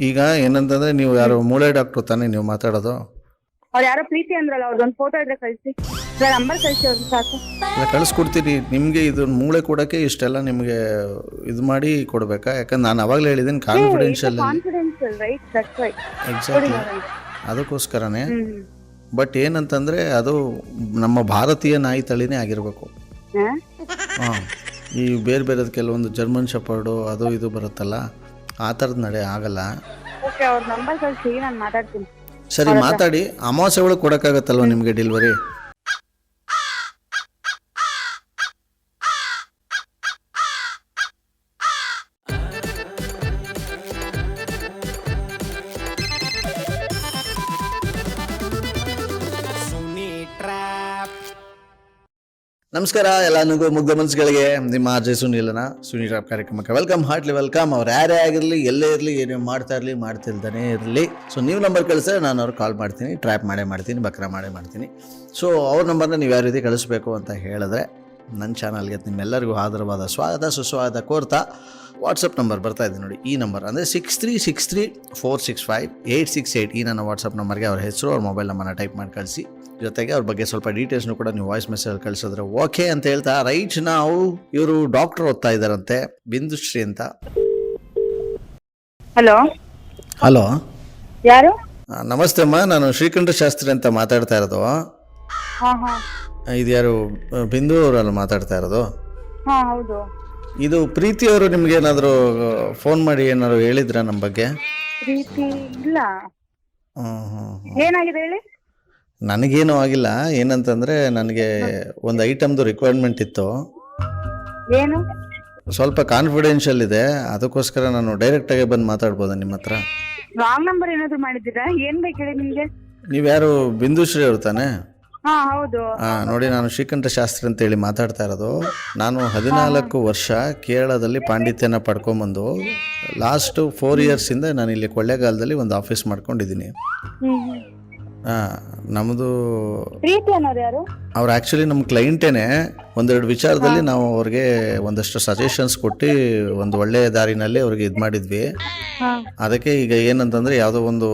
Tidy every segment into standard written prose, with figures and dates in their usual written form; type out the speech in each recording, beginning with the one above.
ಈಗ ಏನಂತಂದ್ರೆ ನೀವು ಯಾರು ಮೂಳೆ ಡಾಕ್ಟ್ರು ತಾನೇ ನೀವು ಮಾತಾಡೋದು? ಅವ್ರು ಯಾರೋ ಪ್ರೀತಿ ಅಂದ್ರಲ್ಲ, ಅವ್ರದ್ದೊಂದು ಫೋಟೋ ಇದ್ರೆ ಕಳಿಸಿ, ನಂಬರ್ ಕಳಿಸಿ ಅವ್ರಿಗೆ ಸಾಕು. ಇಲ್ಲ ಕಳಿಸ್ಕೊಡ್ತೀನಿ. ನಿಮಗೆ ಇದು ಮೂಳೆ ಕೊಡೋಕ್ಕೆ ಇಷ್ಟೆಲ್ಲ ನಿಮಗೆ ಇದು ಮಾಡಿ ಕೊಡಬೇಕಾ? ಯಾಕಂದ್ರೆ ನಾನು ಅವಾಗಲೇ ಹೇಳಿದ್ದೀನಿ confidential right, that's right. Exactly, ಅದಕ್ಕೋಸ್ಕರನೇ. ಬಟ್ ಏನಂತಂದರೆ ಅದು ನಮ್ಮ ಭಾರತೀಯ ನಾಯಿ ತಳಿನೇ ಆಗಿರಬೇಕು. ಹಾಂ, ಈ ಬೇರೆ ಬೇರೆದು ಕೆಲವೊಂದು ಜರ್ಮನ್ ಶೆಪರ್ಡು ಅದು ಇದು ಬರುತ್ತಲ್ಲ, ಆ ಥರದ್ದು ನಡೆ ಆಗಲ್ಲ. ಓಕೆ, ಅವ್ರ ನಂಬರ್ ಕಳಿಸಿ, ನಾನು ಮಾತಾಡ್ತೀನಿ. ಸರಿ, ಮಾತಾಡಿ. ಅಮಾವಾಸ್ಯೆ ಒಳಗೆ ಕೊಡೋಕ್ಕಾಗತ್ತಲ್ವ ನಿಮಗೆ ಡೆಲಿವರಿ? ನಮಸ್ಕಾರ ಎಲ್ಲನಿಗೂ ಮುಗ್ಧ ಮನಸ್ಸುಗಳಿಗೆ. ನಿಮ್ಮ ಅಜಯ್ ಸುನೀಲನ ಸುನಿ ಟ್ರಾಪ್ ಕಾರ್ಯಕ್ರಮಕ್ಕೆ ವೆಲ್ಕಮ್, ಹಾರ್ಟ್ಲಿ ವೆಲ್ಕಮ್. ಅವ್ರು ಯಾರೇ ಆಗಿರಲಿ, ಎಲ್ಲೇ ಇರಲಿ, ಏನೇನು ಮಾಡ್ತಿಲ್ದೇ ಇರಲಿ, ಸೊ ನೀವು ನಂಬರ್ ಕಳಿಸಿದ್ರೆ ನಾನು ಅವ್ರಿಗೆ ಕಾಲ್ ಮಾಡ್ತೀನಿ, ಟ್ರ್ಯಾಪ್ ಮಾಡೇ ಮಾಡ್ತೀನಿ, ಬಕ್ರಾ ಮಾಡೇ ಮಾಡ್ತೀನಿ. ಸೊ ಅವ್ರ ನಂಬರ್ನ ನೀವು ಯಾವ ರೀತಿ ಕಳಿಸ್ಬೇಕು ಅಂತ ಹೇಳಿದ್ರೆ ನನ್ನ ಚಾನಲ್ಗೆ ನಿಮ್ಮೆಲ್ಲರಿಗೂ ಆಧಾರವಾದ ಸ್ವಾಗತ ಸುಸ್ವಾಗತ ಕೋರ್ತಾ ವಾಟ್ಸಪ್ ನಂಬರ್ ಬರ್ತಾ ಇದೆ ನೋಡಿ. ಈ ನಂಬರ್ ಅಂದರೆ 6363465868. ಈ ನನ್ನ ವಾಟ್ಸಪ್ ನಂಬರ್ಗೆ ಅವ್ರ ಹೆಸರು, ಅವ್ರ ಮೊಬೈಲ್ ನಂಬರ್ನ ಟೈಪ್ ಮಾಡಿ ಕಳಿಸಿ. ಜೊತೆಗೆ ಅವ್ರ ಬಗ್ಗೆ ಸ್ವಲ್ಪ ಡೀಟೇಲ್ಸ್ನು ಕೂಡ ನೀವು ವಾಯ್ಸ್ ಮೆಸೇಜ್ ಕಳಿಸಿದ್ರೆ ಓಕೆ ಅಂತ ಹೇಳ್ತಾ, ರೈಟ್ ನಾವು ಇವರು ಡಾಕ್ಟರ್ ಓದ್ತಾ ಇದ್ದಾರಂತೆ, ಬಿಂದುಶ್ರೀ ಅಂತ. ಹಲೋ ಹಲೋ, ಯಾರು? ನಮಸ್ತೆ ಅಮ್ಮ, ನಾನು ಶ್ರೀಕಂಠ ಶಾಸ್ತ್ರಿ ಅಂತ ಮಾತಾಡ್ತಾ ಇರೋದು. ಇದು ಯಾರು? ಬಿಂದು ಅವರಲ್ಲ ಮಾತಾಡ್ತಾ ಇರೋದು? ಹೌದು. ಇದು ಪ್ರೀತಿ ಅವರು ನಿಮ್ಗೆ ಏನಾದರೂ ಫೋನ್ ಮಾಡಿ ಏನಾದ್ರು ಹೇಳಿದ್ರ ನಮ್ಮ ಬಗ್ಗೆ? ಪ್ರೀತಿ ಇಲ್ಲ. ಏನಾಗಿದೆ ಹೇಳಿ? ನನಗೇನೂ ಆಗಿಲ್ಲ. ಏನಂತಂದ್ರೆ ನನಗೆ ಒಂದು ಐಟಮ್ದು ರಿಕ್ವೈರ್ಮೆಂಟ್ ಇತ್ತು. ಏನು? ಸ್ವಲ್ಪ ಕಾನ್ಫಿಡೆನ್ಷಿಯಲ್ ಇದೆ, ಅದಕ್ಕೋಸ್ಕರ ನಾನು ಡೈರೆಕ್ಟಾಗಿ ಬಂದು ಮಾತಾಡ್ಬೋದಾ ನಿಮ್ಮ ಹತ್ರ? ರಾಂಗ್ ನಂಬರ್ ಏನಾದ್ರು ಮಾಡಿದ್ದೀರಾ? ಏನ್ ಬೇಕು ಹೇಳಿ ನಿಮ್ಗೆ? ನೀವ್ಯಾರು? ಬಿಂದುಶ್ರೀ ಅವರು ತಾನೆ? ಹೌದು. ನೋಡಿ, ನಾನು ಶ್ರೀಕಂಠ ಶಾಸ್ತ್ರಿ ಅಂತ ಹೇಳಿ ಮಾತಾಡ್ತಾ ಇರೋದು. ನಾನು 14 ವರ್ಷ ಕೇರಳದಲ್ಲಿ ಪಾಂಡಿತ್ಯನ ಪಡ್ಕೊಂಬಂದು ಲಾಸ್ಟ್ 4 ಇಯರ್ಸಿಂದ ನಾನು ಇಲ್ಲಿ ಕೊಳ್ಳೇಗಾಲದಲ್ಲಿ ಒಂದು ಆಫೀಸ್ ಮಾಡ್ಕೊಂಡಿದ್ದೀನಿ. ನಮ್ಮದು ಪ್ರೀತಿ ಅನ್ನೋರು ಯಾರು? ಅವ್ರು ಆ್ಯಕ್ಚುಲಿ ನಮ್ಮ ಕ್ಲೈಂಟೇನೆ. ಒಂದೆರಡು ವಿಚಾರದಲ್ಲಿ ನಾವು ಅವ್ರಿಗೆ ಒಂದಷ್ಟು ಸಜೆಷನ್ಸ್ ಕೊಟ್ಟು ಒಂದು ಒಳ್ಳೆಯ ದಾರಿನಲ್ಲಿ ಅವ್ರಿಗೆ ಇದು ಮಾಡಿದ್ವಿ. ಅದಕ್ಕೆ ಈಗ ಏನಂತಂದರೆ ಯಾವುದೋ ಒಂದು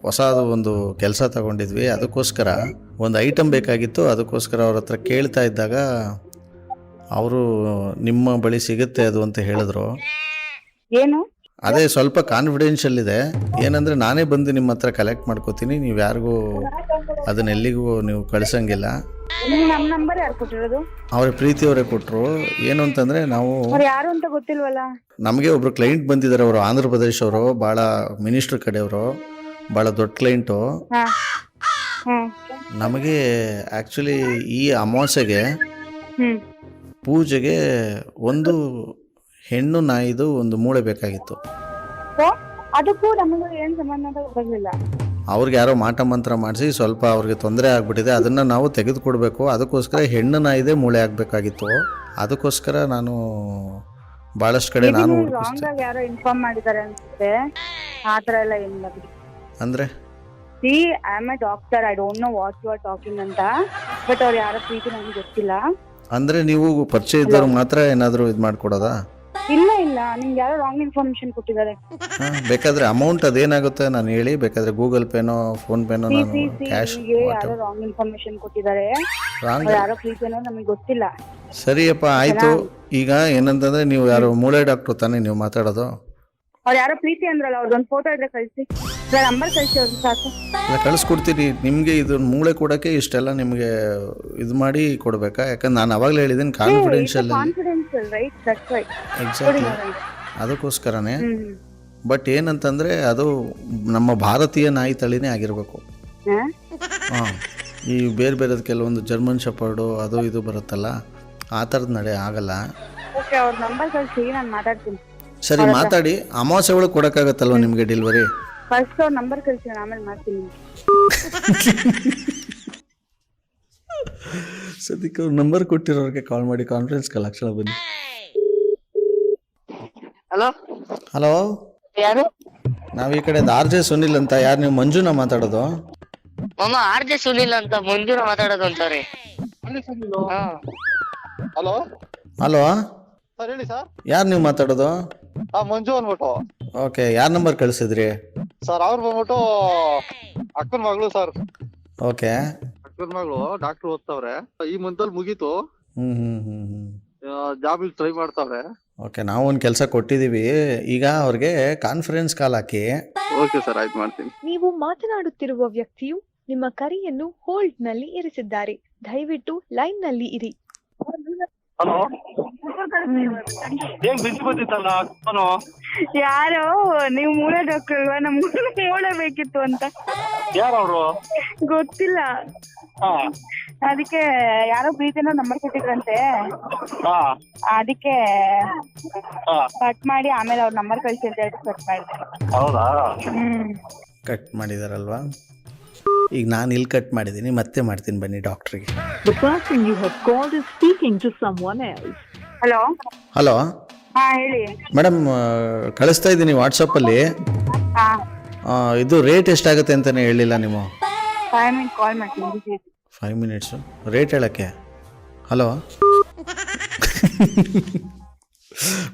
ಹೊಸದು ಒಂದು ಕೆಲಸ ತಗೊಂಡಿದ್ವಿ, ಅದಕ್ಕೋಸ್ಕರ ಒಂದು ಐಟಮ್ ಬೇಕಾಗಿತ್ತು. ಅದಕ್ಕೋಸ್ಕರ ಅವ್ರ ಹತ್ರ ಕೇಳ್ತಾ ಇದ್ದಾಗ ಅವರು ನಿಮ್ಮ ಬಳಿ ಸಿಗುತ್ತೆ ಅದು ಅಂತ ಹೇಳಿದ್ರು. ಏನು? ಅದೇ ಸ್ವಲ್ಪ ಕಾನ್ಫಿಡೆನ್ಷಿಯಲ್ ಇದೆ. ಏನಂದರೆ ನಾನೇ ಬಂದು ನಿಮ್ಮ ಹತ್ರ ಕಲೆಕ್ಟ್ ಮಾಡ್ಕೋತೀನಿ, ನೀವು ಯಾರಿಗೂ ಅದನ್ನೆಲ್ಲಿಗೂ ನೀವು ಕಳಿಸಂಗಿಲ್ಲ. ನಮ್ಮ ನಂಬರ್ ಯಾರು ಕೊಟ್ಟಿರೋದು? ಅವ್ರ ಪ್ರೀತಿಯವರೇ ಕೊಟ್ಟರು. ಏನು ಅಂತಂದರೆ ನಾವು ಯಾರು ಅಂತ ಗೊತ್ತಿಲ್ವಲ್ಲ. ನಮಗೆ ಒಬ್ರು ಕ್ಲೈಂಟ್ ಬಂದಿದ್ದಾರೆ, ಅವರು ಆಂಧ್ರ ಪ್ರದೇಶ್ ಅವರು, ಭಾಳ ಮಿನಿಸ್ಟ್ರ್ ಕಡೆಯವರು, ಭಾಳ ದೊಡ್ಡ ಕ್ಲೈಂಟು. ನಮಗೆ ಆ್ಯಕ್ಚುಲಿ ಈ ಅಮಾವಾಸ್ಯೆಗೆ ಪೂಜೆಗೆ ಒಂದು ಹೆಣ್ಣು ನಾಯಿದು ಒಂದು ಮೂಳೆ ಬೇಕಾಗಿತ್ತು. ಅದಕ್ಕೂ ನಮಗೂ ಏನು ಸಂಬಂಧ ಗೊತ್ತಿಲ್ಲ. ಅವ್ರಿಗೆ ಯಾರೋ ಮಾಟ ಮಂತ್ರ ಮಾಡಿಸಿ ಸ್ವಲ್ಪ ಅವ್ರಿಗೆ ತೊಂದರೆ ಆಗ್ಬಿಟ್ಟಿದೆ, ಅದನ್ನು ನಾವು ತೆಗೆದುಕೊಡ್ಬೇಕು. ಅದಕ್ಕೋಸ್ಕರ ಹೆಣ್ಣು ನಾಯಿದೆ ಮೂಳೆ ಆಗಬೇಕಾಗಿತ್ತು. ಅದಕ್ಕೋಸ್ಕರ ನಾನು ಭಾಳಷ್ಟು ಕಡೆ ನಾನು ಯಾರೋ ಇನ್ಫಾರ್ಮ್ ಮಾಡಿದ್ದಾರೆ ಅನ್ಸುತ್ತೆ. ಆ ಥರ ಎಲ್ಲ ಏನಿಲ್ಲ ಅಂದರೆ I am a doctor, I don't know what you are talking ಅಂತ. ಬಟ್ ಅವ್ರು ಯಾರೋ ಪ್ರೀತಿ ನನಗೆ ಗೊತ್ತಿಲ್ಲ. ಅಂದರೆ ನೀವು ಪರಿಚಯ ಇದ್ದವ್ರು ಮಾತ್ರ ಏನಾದರೂ ಇದು ಮಾಡಿಕೊಡೋದಾ? ಇಲ್ಲ ಇಲ್ಲ, ನಿಮ್ಗೆ ಯಾರೋ ರಾಂಗ್ ಇನ್ಫಾರ್ಮೇಶನ್ ಕೊಟ್ಟಿದ್ದಾರೆ. ಬೇಕಾದ್ರೆ ಅಮೌಂಟ್ ಅದೇನಾಗುತ್ತೆ ನಾನು ಹೇಳಿ, ಬೇಕಾದ್ರೆ ಗೂಗಲ್ ಪೇನೋ ಫೋನ್ ಪೇನೋ ನಾನು ಕ್ಯಾಶ್. ಯಾರೋ ರಾಂಗ್ ಇನ್ಫಾರ್ಮೇಶನ್ ಕೊಟ್ಟಿದ್ದಾರೆ, ಯಾರೋ ಪ್ರೀತಿನೋ ನಮಗೆ ಗೊತ್ತಿಲ್ಲ. ಸರಿಯಪ್ಪ, ಆಯ್ತು. ಈಗ ಏನಂತಂದ್ರೆ ನೀವು ಯಾರು ಮೂಳೆ ಡಾಕ್ಟ್ರು ತಾನೇ ನೀವು ಮಾತಾಡೋದು? ಅವ್ರು ಯಾರೋ ಪ್ರೀತಿ ಅಂದ್ರಲ್ಲ, ಅವ್ರದ್ದೊಂದು ಫೋಟೋ ಇದ್ರೆ ಕಳಿಸಿ, ನಂಬರ್ ಕಳಿಸಿ ಅವ್ರಿಗೆ ಸಾಕು. ಇಲ್ಲ ಕಳಿಸ್ಕೊಡ್ತೀನಿ. ನಿಮಗೆ ಇದು ಮೂಳೆ ಕೊಡೋಕ್ಕೆ ಇಷ್ಟೆಲ್ಲ ನಿಮಗೆ ಇದು ಮಾಡಿ ಕೊಡಬೇಕಾ? ಯಾಕಂದ್ರೆ ನಾನು ಅವಾಗಲೇ ಹೇಳಿದ್ದೀನಿ confidential right, that's right. Exactly, ಅದಕ್ಕೋಸ್ಕರನೇ. ಬಟ್ ಏನಂತಂದರೆ ಅದು ನಮ್ಮ ಭಾರತೀಯ ನಾಯಿ ತಳಿನೇ ಆಗಿರಬೇಕು. ಹಾಂ, ಈ ಬೇರೆ ಬೇರೆದು ಕೆಲವೊಂದು ಜರ್ಮನ್ ಶೆಪರ್ಡು ಅದು ಇದು ಬರುತ್ತಲ್ಲ, ಆ ಥರದ್ದು ನಡೆ ಆಗಲ್ಲ. ಓಕೆ, ಅವ್ರ ನಂಬರ್ ಕಳಿಸಿ, ನಾನು ಮಾತಾಡ್ತೀನಿ. ಸರಿ, ಮಾತಾಡಿ. ಅಮಾವಾಸ್ಯೆ ಒಳಗೆ ಕೊಡೋಕ್ಕಾಗತ್ತಲ್ವ ನಿಮಗೆ ಡೆಲಿವರಿ? ಫಸ್ಟ್ ಅವ್ರ ನಂಬರ್ ಕಳಿಸಿ, ಆಮೇಲೆ ಮಾಡ್ತೀನಿ. ಸದ್ಯಕ್ಕೆ ಅವ್ರ ನಂಬರ್ ಕೊಟ್ಟಿರೋರಿಗೆ ಕಾಲ್ ಮಾಡಿ ಕಾನ್ಫರೆನ್ಸ್ ಕಲೆಕ್ಷನ್ ಬನ್ನಿ. ಹಲೋ ಹಲೋ, ಯಾರು? ನಾವು ಈ ಕಡೆ RJ ಸುನಿಲ್ ಅಂತ. ಯಾರು ನೀವು? ಮಂಜುನಾ ಮಾತಾಡೋದು? RJ ಸುನಿಲ್ ಅಂತ ಮಂಜುನ ಮಾತಾಡೋದು ಅಂತಾರೆ. ಹಲೋ ಹಲೋ, ಸರ್, ಹೇಳಿ ಸರ್. ಯಾರು ನೀವು ಮಾತಾಡೋದು? ಮಂಜು ಅಂದ್ಬಿಟ್ಟು. ಓಕೆ, ಯಾರ ನಂಬರ್ ಕಳಿಸಿದ್ರಿ? ಸರ್ ಅವ್ರು ಬಂದ್ಬಿಟ್ಟು ಅಕ್ಕನ ಮಗಳು ಸರ್. ಓಕೆ. ಅಕ್ಕನ ಮಗಳು ಡಾಕ್ಟರ್ ಓದ್ತಾವ್ರೆ, ಈ ಮಂತಲ್ಲಿ ಮುಗೀತು. ಹ್ಮ್. ಜಾಬ್ ಟ್ರೈ ಮಾಡ್ತಾವ್ರೆ. ಓಕೆ, ನಾವು ಒಂದು ಕೆಲಸ ಕೊಟ್ಟಿದ್ದೀವಿ. ಈಗ ಅವ್ರಿಗೆ ಕಾನ್ಫರೆನ್ಸ್ ಕಾಲ್ ಹಾಕಿ. ಓಕೆ ಸರ್, ಆಯ್ತು ಮಾಡ್ತೀನಿ. ನೀವು ಮಾತನಾಡುತ್ತಿರುವ ವ್ಯಕ್ತಿಯು ನಿಮ್ಮ ಕರೆಯನ್ನು ಹೋಲ್ಡ್ ನಲ್ಲಿ ಇರಿಸಿದ್ದಾರೆ. ದಯವಿಟ್ಟು ಲೈನ್ ನಲ್ಲಿ ಇರಿ. ಹಲೋ, ಏನ್ ಬಿಸಿ ಬಂದಿತ್ತಲ್ಲ ಫೋನು? ಯಾರೋ ನೀವು ಮೂಳೆ ಡಾಕ್ಟರ್ ಅಲ್ವಾ? ನಮ್ ಮೂಳೆ ಬೇಕಿತ್ತು ಅಂತ. ಯಾರವ್ರು? ಗೊತ್ತಿಲ್ಲ, ಹಾ ಅದಕ್ಕೆ ಯಾರೋ ಪ್ರೀತಿನ ನಂಬರ್ ಕೊಟ್ಟಿದ್ರಂತೆ. ಹಾ ಅದಕ್ಕೆ ಹಾ ಕಟ್ ಮಾಡಿ ಆಮೇಲೆ ಅವ್ರ ನಂಬರ್ ಕಳಿಸಿ ಅಂತ ಹೇಳಿ ಕಟ್ ಮಾಡಿದೆ. ಹೌದಾ? ಕಟ್ ಮಾಡಿದಾರಲ್ವಾ? ಈಗ ನಾನು ಇಲ್ಲಿ ಕಟ್ ಮಾಡಿದ್ದೀನಿ, ಮತ್ತೆ ಮಾಡ್ತೀನಿ ಬನ್ನಿ ಡಾಕ್ಟ್ರಿಗೆ. The person you have called is speaking to someone else. Hello hello ಹಾ ಹೇಳಿ. ಮೇಡಮ್, ಕಳಿಸ್ತಾ ಇದ್ದೀನಿ ವಾಟ್ಸಪ್ಪಲ್ಲಿ. ಹಾ ಇದು ರೇಟ್ ಎಷ್ಟಾಗುತ್ತೆ ಅಂತಲೇ ಹೇಳಿಲ್ಲ ನೀವು. 5 minutes ಕಾಲ್ ಮಾಡ್ತೀನಿ. 5 minutes ರೇಟ್ ಹೇಳಕ್ಕೆ? ಹಲೋ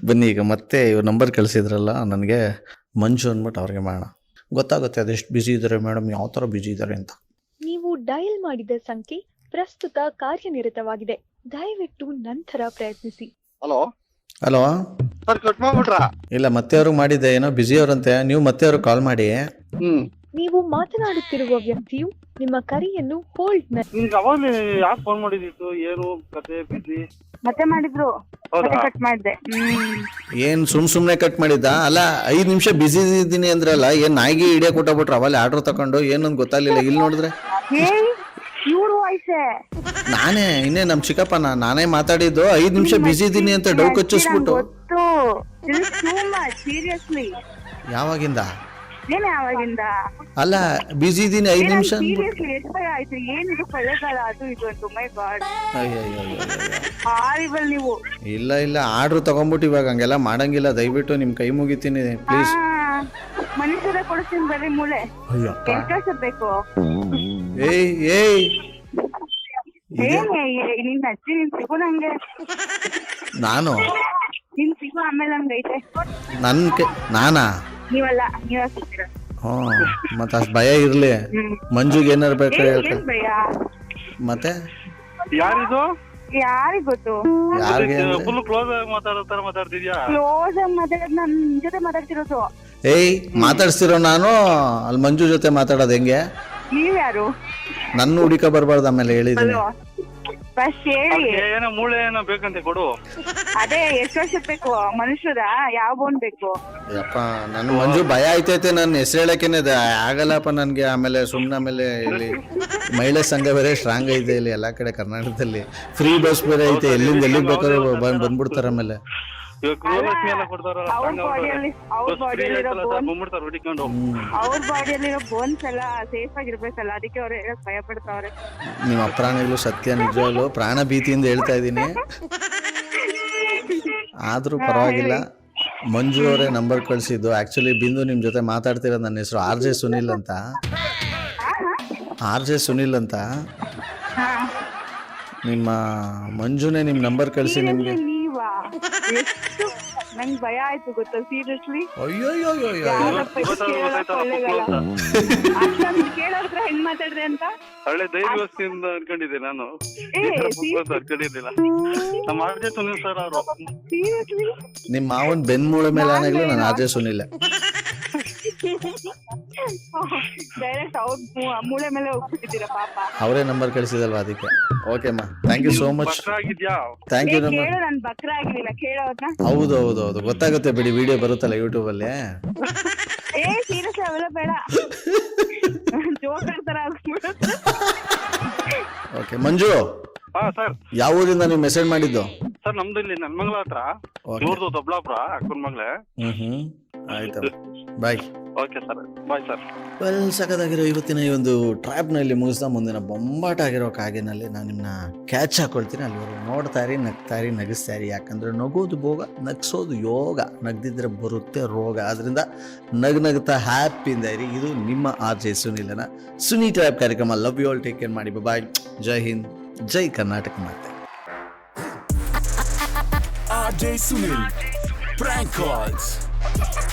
ಬನ್ನಿ, ಈಗ ಮತ್ತೆ ಇವ್ರ ನಂಬರ್ ಕಳಿಸಿದ್ರಲ್ಲ ನನಗೆ, ಮಂಜು ಅಂದ್ಬಿಟ್ಟು ಅವ್ರಿಗೆ ಮಾಡೋಣ. ಗೊತ್ತಾಗುತ್ತೆ ಅದೆಷ್ಟು ಬ್ಯುಸಿ ಇದ್ದಾರೆ ಮೇಡಮ್, ಯಾವ ಥರ ಬ್ಯುಸಿ ಇದ್ದಾರೆ ಅಂತ. ನೀವು ಡಯಲ್ ಮಾಡಿದ ಸಂಖ್ಯೆ ಪ್ರಸ್ತುತ ಕಾರ್ಯನಿರತವಾಗಿದೆ. ದಯವಿಟ್ಟು ನಂತರ ಪ್ರಯತ್ನಿಸಿ. ಹಲೋ ಹಲೋ ಸರ್, ಕಟ್ ಮಾಡ್ಬಿಟ್ರಾ? ಇಲ್ಲ, ಮತ್ತೆ ಅವ್ರಿಗೆ ಮಾಡಿದ್ದೆ, ಏನೋ ಬ್ಯುಸಿ ಅವ್ರಂತೆ. ನೀವು ಮತ್ತೆ ಅವ್ರಿಗೆ ಕಾಲ್ ಮಾಡಿ. ನೀವು ಮಾತನಾಡುತ್ತಿರುವ ವ್ಯಕ್ತಿಯು ನಿಮ್ಮ ಕರೆಯನ್ನು ಹೋಲ್ಡ್ ನಲ್ಲಿ. ನಿಮ್ಗೆ ಅವಾಗಲೇ ಯಾಕೆ ಫೋನ್ ಮಾಡಿದಿತ್ತು? ಏನು ಕತೆ ಬಿಸಿ? ಮತ್ತೆ ಮಾಡಿದ್ರು, ಮತ್ತೆ ಕಟ್ ಮಾಡಿದೆ. ಏನು ಸುಮ್ಮನೆ ಕಟ್ ಮಾಡಿದ್ದ? ಅಲ್ಲ, 5 ನಿಮಿಷ ಬ್ಯುಸಿ ಇದ್ದೀನಿ ಅಂದ್ರಲ್ಲ, ಏನು ನಾಯಿಗೆ ಹಿಡಿಯೋ ಕೊಟ್ಟಬಿಟ್ರು ಅವಲ್ಲೇ ಆರ್ಡ್ರ್ ತಗೊಂಡು? ಏನೊಂದು ಗೊತ್ತಾಗಲಿಲ್ಲ. ಇಲ್ಲಿ ನೋಡಿದ್ರೆ ಇವ್ರು ವಾಯ್ಸೆ ನಾನೇ, ಇನ್ನೇ ನಮ್ಮ ಚಿಕ್ಕಪ್ಪನ ನಾನೇ ಮಾತಾಡಿದ್ದು. 5 ನಿಮಿಷ ಬ್ಯುಸಿ ಇದ್ದೀನಿ ಅಂತ ಡೌ ಕಚ್ಚಿಸ್ಬಿಟ್ಟು. ಗೊತ್ತು, ಸೀರಿಯಸ್ಲಿ. ಯಾವಾಗಿಂದ? ಏನೇ ಯಾವಾಗಿಂದ? ಅಲ್ಲ, ಬ್ಯುಸಿ ಇದ್ದೀನಿ 5 ನಿಮಿಷ. ಸೀರಿಯಸ್ಲಿ ಎಷ್ಟು ಭಯ ಆಯ್ತು. ಏನಿದು ಕೊಳ್ಳೆಗಾಲ ಅದು ಇದು ಅಂತ. ಮೈ ಗಾಡ್, ಹಾರಿಬಲ್ ನೀವು. ಇಲ್ಲ ಆರ್ಡ್ರ್ ತಗೊಂಡ್ಬಿಟ್ಟು ಇವಾಗ ಹಂಗೆಲ್ಲ ಮಾಡಂಗಿಲ್ಲ. ದಯವಿಟ್ಟು ನಿಮ್ ಕೈ ಮುಗಿತೀನಿ ಪ್ಲೀಸ್. ಮನುಷ್ಯರ ಕೊಡ್ತೀನಿ ಬರೀ ಮೂಳೆ. ಎಷ್ಟು ಬೇಕು? ಏಯ್ ನಿನ್ ಹಚ್ಚಿ ನೀನ್ ಸಿಗು ನಂಗೆ. ನಾನು ನೀನ್ ಸಿಗು ಆಮೇಲೆ ನಮ್ಗೆ ಐತೆ. ನಾನಾ? ನೀವಲ್ಲ, ನೀವ ಸಿಗ್ತೀರ. ಮತ್ತ ಅಷ್ಟ್ ಭಯ ಇರ್ಲಿ. ಮಂಜುಗೆ ಏನಾರು ಬೇಕು ಏನ್ ಭಯ? ಮತ್ತೆ ಯಾರಿದು? ಯಾರಿಗ್ ಗೊತ್ತು? ಯಾರಿಗೆ? ಫುಲ್ ಕ್ಲೋಸ್ ಆಗಿ ಮಾತಾಡ್ತಿದ್ಯಾ? ಕ್ಲೋಸ್ ಆಗಿ ಮಾತಾಡೋದು ನನ್ ಜೊತೆ ಮಾತಾಡ್ತಿರೋದು. ಮಾತಾಡ್ಸಿರೋ ನಾನು ಅಲ್ಲಿ ಮಂಜು ಜೊತೆ ಮಾತಾಡೋದು ಹೆಂಗೆ? ನೀವ್ ಯಾರು? ನನ್ನ ಹುಡುಕ ಬರ್ಬಾರ್ದು ಆಮೇಲೆ ಹೇಳಿದ್ದೀನಿ. ಫಸ್ಟ್ ಹೇಳಿ. ಏನೋ ಮೂಳೆ ಏನೋ ಬೇಕಂತೆ ಕೊಡು. ಅದೇ ಎಷ್ಟು ವರ್ಷ ಬೇಕು? ಮನುಷ್ಯರ ಯಾವ ಬೋನ್ ಬೇಕು? ಯಪ್ಪ, ನನ್ ಮಂಜು ಭಯ ಆಯ್ತೈತೆ. ನನ್ನ ಹೆಸರು ಹೇಳಕ್ಕೇನೆ ಆಗಲ್ಲಪ್ಪ ನನ್ಗೆ. ಆಮೇಲೆ ಸುಮ್ನೆ ಆಮೇಲೆ ಇಲ್ಲಿ ಮಹಿಳಾ ಸಂಘ ಬೇರೆ ಸ್ಟ್ರಾಂಗ್ ಐತೆ ಇಲ್ಲಿ ಎಲ್ಲಾ ಕಡೆ ಕರ್ನಾಟಕದಲ್ಲಿ. ಫ್ರೀ ಬಸ್ ಬೇರೆ ಐತೆ, ಎಲ್ಲಿಂದ ಎಲ್ಲಿಗೆ ಬೇಕಾದ್ರೂ ಬಂದ್ಬಿಡ್ತಾರ. ಆಮೇಲೆ ಅವ್ರ ಬಾಡಿಯಲ್ಲಿರೋ ಬೋನ್ಸ್ ಎಲ್ಲ ಸೇಫ್ ಆಗಿರ್ಬೇಕಲ್ಲ, ಅದಕ್ಕೆ ಅವ್ರು ಹೇಳಕ್ ಭಯ ಪಡ್ತಾವ್ರೆ. ನಿಮ್ಮ ಅಪ್ರಾಣಿಗಳು ಸತ್ಯ, ನಿಜವಾಗ್ಲು ಪ್ರಾಣ ಭೀತಿಯಿಂದ ಹೇಳ್ತಾ ಇದ್ದೀನಿ. ಆದ್ರೂ ಪರವಾಗಿಲ್ಲ. ಮಂಜು ಅವರೇ ನಂಬರ್ ಕಳಿಸಿದ್ದು. ಆಕ್ಚುಲಿ ಬಿಂದು ನಿಮ್ ಜೊತೆ ಮಾತಾಡ್ತಿರೋದು. ನನ್ನ ಹೆಸರು RJ ಸುನಿಲ್ ಅಂತ. RJ ಸುನಿಲ್ ಅಂತ. ನಿಮ್ಮ ಮಂಜುನೇ ನಿಮ್ ನಂಬರ್ ಕಳಿಸಿ ನಿಮ್ಗೆ. ನಂಗೆ ಭಯ ಆಯ್ತು ಗೊತ್ತಾ, ಸೀರಿಯಸ್ಲಿ. ಅಯ್ಯೋ ಕೇಳೋದ್ರ ಹೆಂಗ್ ಮಾತಾಡ್ರಿ ಅಂತ ಒಳ್ಳೆ ದೈವಸ್ಥಿಂದ ಅನ್ಕೊಂಡಿದ್ದೆ ನಾನು. ಅನ್ಕೊಂಡಿದ್ದಿಲ್ಲ. ನಮ್ಮ RJ ಸುನಿಲ್ ಸರ್ ಅವರು. ಸೀರಿಯಸ್ಲಿ ನಿಮ್ಮ ಮಾವನ್ ಬೆನ್ಮೂಳೆ ಮೇಲೆ ಆನೆಗಳು ನಾನು RJ ಸುನಿಲ್. ಡೈರೆಕ್ಟ್ ಅವ್ರ ಮೂಳೆ ಮೇಲೆ ಹೋಗ್ಬಿಟ್ಟಿದ್ದೀರಾ ಪಾಪ. ಅವರೇ ನಂಬರ್ ಕಳಿಸಿದಲ್ವಾ, ಅದಕ್ಕೆ. ಓಕೆ ಅಮ್ಮ, thank you so much. Thank you. ನಾನು ಬಕ್ರ ಆಗಿರ್ಲಿಲ್ಲ, ಕೇಳೋದ್ನ. ಹೌದು ಗೊತ್ತಾಗುತ್ತೆ ಬಿಡಿ, ವಿಡಿಯೋ ಬರುತ್ತಲ್ಲ ಯೂಟ್ಯೂಬ್ ಅಲ್ಲಿ. ಸೀರಿಯಸ್ ಅವೆಲ್ಲ ಬೇಡ, ಜೋಕ್ ತರ ಆಗ್ಬಿಡುತ್ತೆ. ಓಕೆ ಮಂಜು, ಸರ್ ಯಾವ ಊರಿಂದ ನೀವು ಮೆಸೇಜ್ ಮಾಡಿದ್ದು? ಸರ್ ನಮ್ದು ಇಲ್ಲಿ ನನ್ಮಂಗ್ಲ ಹತ್ರ, ಇವ್ರದ್ದು ದೊಬ್ಲಾಪುರ, ಅಕ್ಕನ ಮಗ್ಳೆ. ಆಯ್ತು, bye. Okay sir, bye sir. Well, ಸಖತ್ತಾಗಿರೋ ಇವತ್ತಿನ ಈ ಒಂದು ಟ್ರ್ಯಾಪ್ನಲ್ಲಿ ಮುಗಿಸ್ತಾ ಮುಂದಿನ ಬೊಂಬಾಟಾಗಿರೋ ಕಾಗಿನಲ್ಲಿ ನಾನು ನಿಮ್ಮನ್ನ ಕ್ಯಾಚ್ ಹಾಕೊಳ್ತೀನಿ. ಅಲ್ಲಿವರು ನೋಡ್ತಾ ಇರಿ, ನಗ್ತಾ ಇರಿ, ನಗಿಸ್ತಾ ಇರಿ. ಯಾಕಂದರೆ ನಗೋದು ಭೋಗ, ನಗಿಸೋದು ಯೋಗ. ನಗ್ದಿದ್ರೆ ಬರುತ್ತೆ ರೋಗ. ಅದರಿಂದ ನಗ್ತಾ ಹ್ಯಾಪಿಯಿಂದ ಇರಿ. ಇದು ನಿಮ್ಮ RJ ಸುನಿಲನ ಸುನಿ ಟ್ರ್ಯಾಪ್ ಕಾರ್ಯಕ್ರಮ. Love you all, take care ಮಾಡಿ. ಬಾಯ್. ಜೈ ಹಿಂದ್, ಜೈ ಕರ್ನಾಟಕ ಮಾತೆ. RJ Sunil Prank calls.